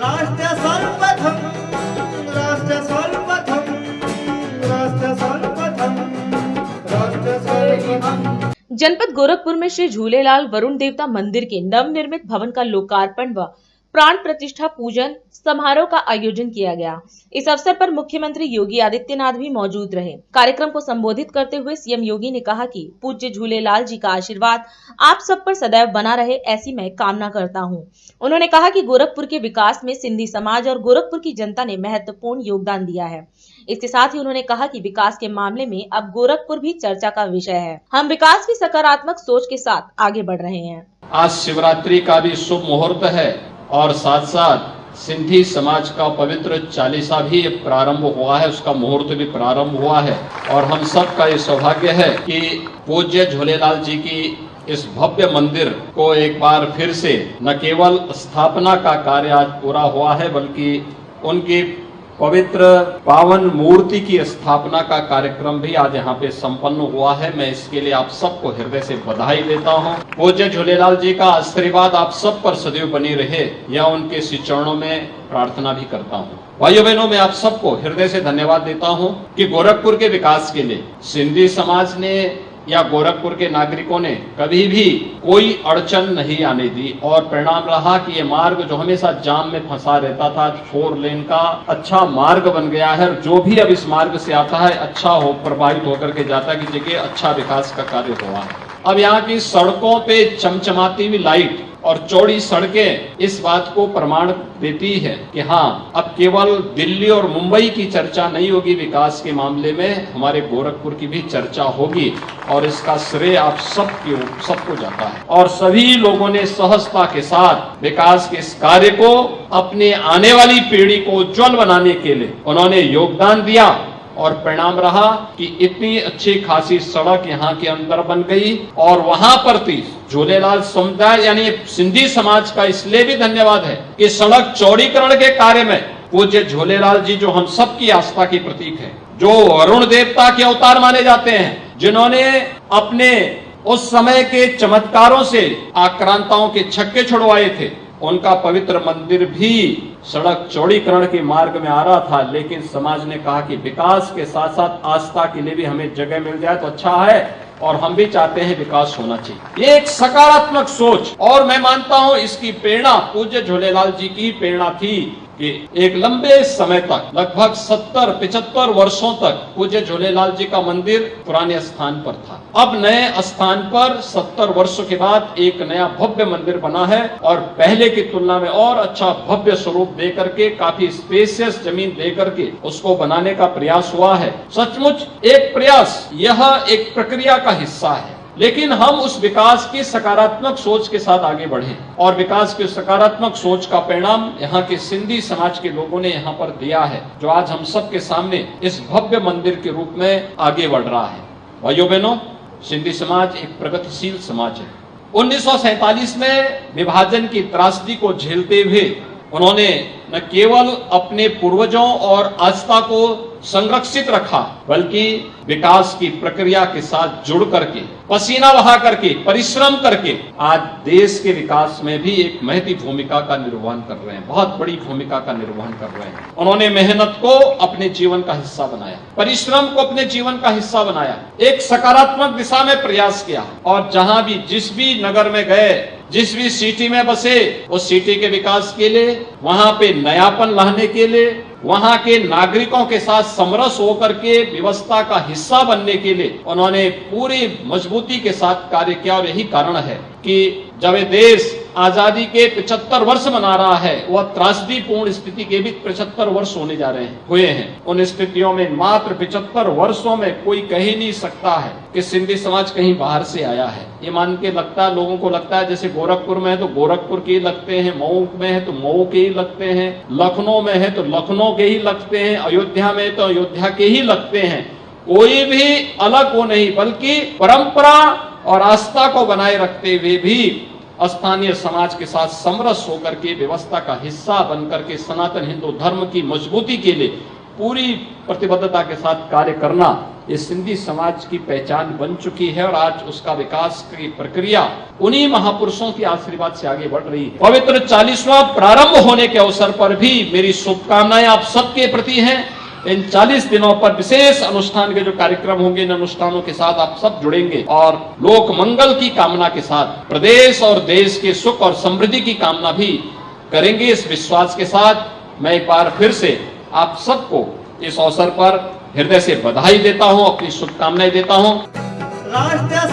राष्ट्र सर्वप्रथम राष्ट्र सर्वप्रथम राष्ट्र सर्वप्रथम राष्ट्र सर्वप्रथम। जनपद गोरखपुर में श्री झूलेलाल वरुण देवता मंदिर के नवनिर्मित भवन का लोकार्पण व प्राण प्रतिष्ठा पूजन समारोह का आयोजन किया गया। इस अवसर पर मुख्यमंत्री योगी आदित्यनाथ भी मौजूद रहे। कार्यक्रम को संबोधित करते हुए सीएम योगी ने कहा कि पूज्य झूलेलाल जी का आशीर्वाद आप सब पर सदैव बना रहे, ऐसी मैं कामना करता हूं। उन्होंने कहा कि गोरखपुर के विकास में सिंधी समाज और गोरखपुर की जनता ने महत्वपूर्ण योगदान दिया है। इसके साथ ही उन्होंने कहा कि विकास के मामले में अब गोरखपुर भी चर्चा का विषय है। हम विकास की सकारात्मक सोच के साथ आगे बढ़ रहे हैं। आज शिवरात्रि का भी शुभ मुहूर्त है और साथ साथ सिंधी समाज का पवित्र चालीसा भी प्रारंभ हुआ है, उसका मुहूर्त भी प्रारंभ हुआ है। और हम सब का ये सौभाग्य है कि पूज्य झूलेलाल जी की इस भव्य मंदिर को एक बार फिर से न केवल स्थापना का कार्य आज पूरा हुआ है, बल्कि उनकी पवित्र पावन मूर्ति की स्थापना का कार्यक्रम भी आज यहाँ पे संपन्न हुआ है। मैं इसके लिए आप सबको हृदय से बधाई देता हूँ। पूज्य झूलेलाल जी का आशीर्वाद आप सब पर सदैव बनी रहे, यह उनके श्री चरणों में प्रार्थना भी करता हूँ। भाइयों बहनों, मैं आप सबको हृदय से धन्यवाद देता हूँ कि गोरखपुर के विकास के लिए सिंधी समाज ने या गोरखपुर के नागरिकों ने कभी भी कोई अड़चन नहीं आने दी और परिणाम रहा कि ये मार्ग जो हमेशा जाम में फंसा रहता था, 4 लेन का अच्छा मार्ग बन गया है। जो भी अब इस मार्ग से आता है अच्छा हो प्रभावित होकर के जाता है कि जगह अच्छा विकास का कार्य हुआ है। अब यहाँ की सड़कों पे चमचमाती हुई लाइट और चौड़ी सड़कें इस बात को प्रमाण देती है कि हाँ, अब केवल दिल्ली और मुंबई की चर्चा नहीं होगी विकास के मामले में, हमारे गोरखपुर की भी चर्चा होगी और इसका श्रेय आप सबको जाता है। और सभी लोगों ने सहजता के साथ विकास के इस कार्य को अपने आने वाली पीढ़ी को उज्जवल बनाने के लिए उन्होंने योगदान दिया और परिणाम रहा कि इतनी अच्छी खासी सड़क यहाँ के अंदर बन गई। और वहां पर थी झूलेलाल समुदाय यानी सिंधी समाज का इसलिए भी धन्यवाद है कि सड़क चौड़ीकरण के कार्य में पूज्य झूलेलाल जी जो हम सबकी आस्था की प्रतीक है, जो वरुण देवता के अवतार माने जाते हैं, जिन्होंने अपने उस समय के चमत्कारों से आक्रांताओं के छक्के छुड़वाए थे, उनका पवित्र मंदिर भी सड़क चौड़ीकरण के मार्ग में आ रहा था। लेकिन समाज ने कहा कि विकास के साथ साथ आस्था के लिए भी हमें जगह मिल जाए तो अच्छा है और हम भी चाहते हैं विकास होना चाहिए। ये एक सकारात्मक सोच और मैं मानता हूं इसकी प्रेरणा पूज्य झूलेलाल जी की प्रेरणा थी कि एक लंबे समय तक लगभग 70-75 वर्षों तक पूज्य झूलेलाल जी का मंदिर पुराने स्थान पर था। अब नए स्थान पर 70 वर्षों के बाद एक नया भव्य मंदिर बना है और पहले की तुलना में और अच्छा भव्य स्वरूप दे करके, काफी स्पेशियस जमीन दे करके उसको बनाने का प्रयास हुआ है। सचमुच एक प्रयास, यह एक प्रक्रिया का हिस्सा है, लेकिन हम उस विकास की सकारात्मक सोच के साथ आगे बढ़े और विकास की सकारात्मक सोच का परिणाम यहाँ के सिंधी समाज के लोगों ने यहाँ पर दिया है, जो आज हम सब के सामने इस भव्य मंदिर के रूप में आगे बढ़ रहा है। भाइयों बहनों, सिंधी समाज एक प्रगतिशील समाज है। 1947 में विभाजन की त्रासदी को झेलते हुए उन्होंने न केवल अपने पूर्वजों और आस्था को संरक्षित रखा, बल्कि विकास की प्रक्रिया के साथ जुड़ करके, पसीना बहा करके, परिश्रम करके आज देश के विकास में भी एक महती भूमिका का निर्वहन कर रहे हैं, बहुत बड़ी भूमिका का निर्वहन कर रहे हैं। उन्होंने मेहनत को अपने जीवन का हिस्सा बनाया, परिश्रम को अपने जीवन का हिस्सा बनाया, एक सकारात्मक दिशा में प्रयास किया और जहां भी जिस भी नगर में गए, जिस भी सिटी में बसे, उस सिटी के विकास के लिए, वहां पे नयापन लाने के लिए, वहां के नागरिकों के साथ समरस होकर के व्यवस्था का हिस्सा बनने के लिए उन्होंने पूरी मजबूती के साथ कार्य किया। और यही कारण है कि जब ये देश आजादी के 75 वर्ष मना रहा है, वह त्रासदीपूर्ण स्थिति के भी 75 वर्ष होने जा रहे हुए हैं। उन स्थितियों में मात्र 75 वर्षों में कोई कह ही नहीं सकता है कि सिंधी समाज कहीं बाहर से आया है। ये मान के लगता है, लोगों को लगता है जैसे गोरखपुर में है तो गोरखपुर के ही लगते हैं, मऊ में है तो मऊ के ही लगते हैं, लखनऊ में है तो लखनऊ के ही लगते हैं, अयोध्या में है तो अयोध्या के ही लगते हैं। कोई भी अलग वो नहीं, बल्कि परंपरा और आस्था को बनाए रखते हुए भी स्थानीय समाज के साथ समरस होकर के व्यवस्था का हिस्सा बनकर के सनातन हिंदू धर्म की मजबूती के लिए पूरी प्रतिबद्धता के साथ कार्य करना ये सिंधी समाज की पहचान बन चुकी है और आज उसका विकास की प्रक्रिया उन्हीं महापुरुषों के आशीर्वाद से आगे बढ़ रही है। पवित्र 40वां प्रारंभ होने के अवसर पर भी मेरी शुभकामनाएं आप सबके प्रति हैं। इन 40 दिनों पर विशेष अनुष्ठान के जो कार्यक्रम होंगे, इन अनुष्ठानों के साथ आप सब जुड़ेंगे और लोक मंगल की कामना के साथ प्रदेश और देश के सुख और समृद्धि की कामना भी करेंगे। इस विश्वास के साथ मैं एक बार फिर से आप सबको इस अवसर पर हृदय से बधाई देता हूं, अपनी शुभकामनाएं देता हूं। राष्ट्र